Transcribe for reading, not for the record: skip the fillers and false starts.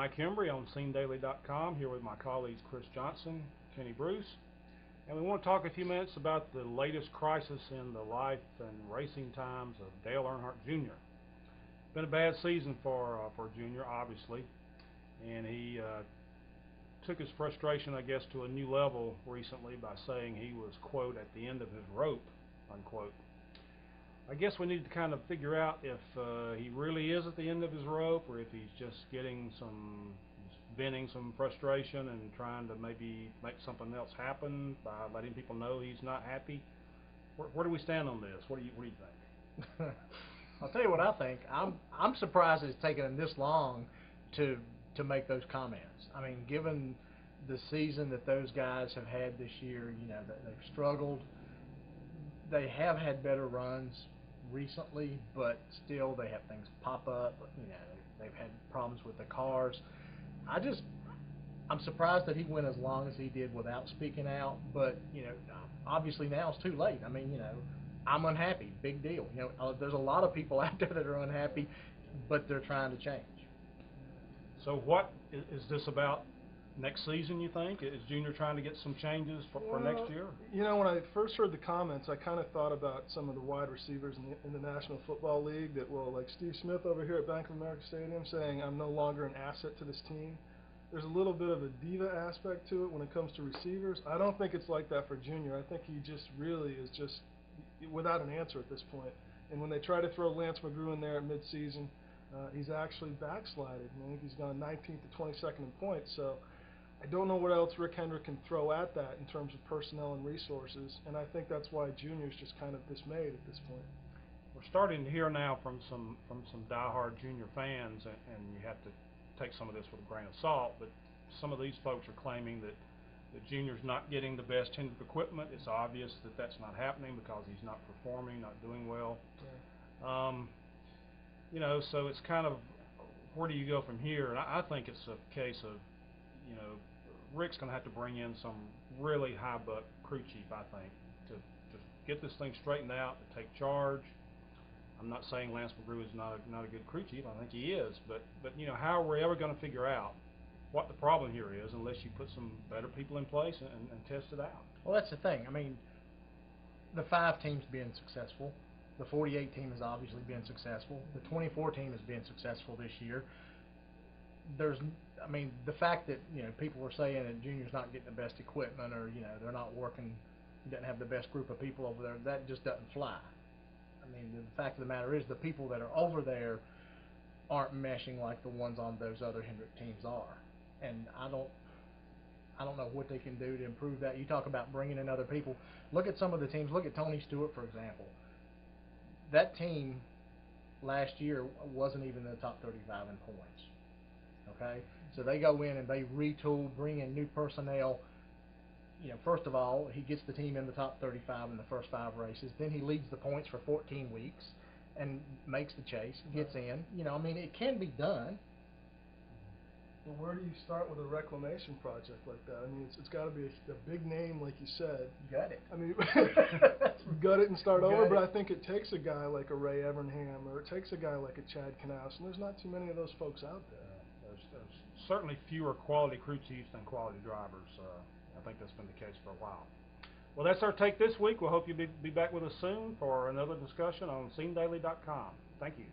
Mike Hembry on SceneDaily.com, here with my colleagues Chris Johnson, Kenny Bruce, and we want to talk a few minutes about the latest crisis in the life and racing times of Dale Earnhardt Jr. It's been a bad season for Jr., obviously, and he took his frustration, I guess, to a new level recently by saying he was, quote, at the end of his rope, unquote. I guess we need to kind of figure out if he really is at the end of his rope, or if he's just venting some frustration and trying to maybe make something else happen by letting people know he's not happy. Where do we stand on this? What do you think? I'll tell you what I think. I'm surprised it's taken him this long to make those comments. I mean, given the season that those guys have had this year, you know, they've struggled. They have had better runs recently, but still they have things pop up. You know, they've had problems with the cars. I'm surprised that he went as long as he did without speaking out, but, you know, obviously now it's too late. I mean, you know, I'm unhappy, big deal. You know, there's a lot of people out there that are unhappy, but they're trying to change. So what is this about next season, you think? Is Junior trying to get some changes for next year? You know, when I first heard the comments, I kind of thought about some of the wide receivers in the National Football League that will, like Steve Smith over here at Bank of America Stadium, saying, I'm no longer an asset to this team. There's a little bit of a diva aspect to it when it comes to receivers. I don't think it's like that for Junior. I think he just really is just without an answer at this point. And when they try to throw Lance McGrew in there at midseason, he's actually backslided. I think he's gone 19th to 22nd in points. So I don't know what else Rick Hendrick can throw at that in terms of personnel and resources, and I think that's why Junior's just kind of dismayed at this point. We're starting to hear now from some diehard Junior fans, and you have to take some of this with a grain of salt, but some of these folks are claiming that Junior's not getting the best Hendrick equipment. It's obvious that that's not happening because he's not performing, not doing well. Yeah. You know, so it's kind of, where do you go from here? And I think it's a case of, you know, Rick's going to have to bring in some really high-buck crew chief, I think, to get this thing straightened out, to take charge. I'm not saying Lance McGrew is not a good crew chief. I think he is. But you know, how are we ever going to figure out what the problem here is unless you put some better people in place and test it out? Well, that's the thing. I mean, the 5 teams being successful. The 48 team has obviously been successful. The 24 team has been successful this year. I mean, the fact that, you know, people were saying that Junior's not getting the best equipment, or, you know, they're not working, he doesn't have the best group of people over there, that just doesn't fly. I mean, the fact of the matter is the people that are over there aren't meshing like the ones on those other Hendrick teams are. And I don't know what they can do to improve that. You talk about bringing in other people. Look at some of the teams. Look at Tony Stewart, for example. That team last year wasn't even in the top 35 in points. Okay, so they go in and they retool, bring in new personnel. You know, first of all, he gets the team in the top 35 in the first 5 races. Then he leads the points for 14 weeks and makes the chase, gets in. You know, I mean, it can be done. Well, where do you start with a reclamation project like that? I mean, it's got to be a big name, like you said. Gut it. I mean, gut it and start over. But I think it takes a guy like a Ray Evernham, or it takes a guy like a Chad Knaus, and there's not too many of those folks out there. There's certainly fewer quality crew chiefs than quality drivers. I think that's been the case for a while. Well, that's our take this week. We'll hope you'll be back with us soon for another discussion on SceneDaily.com. Thank you.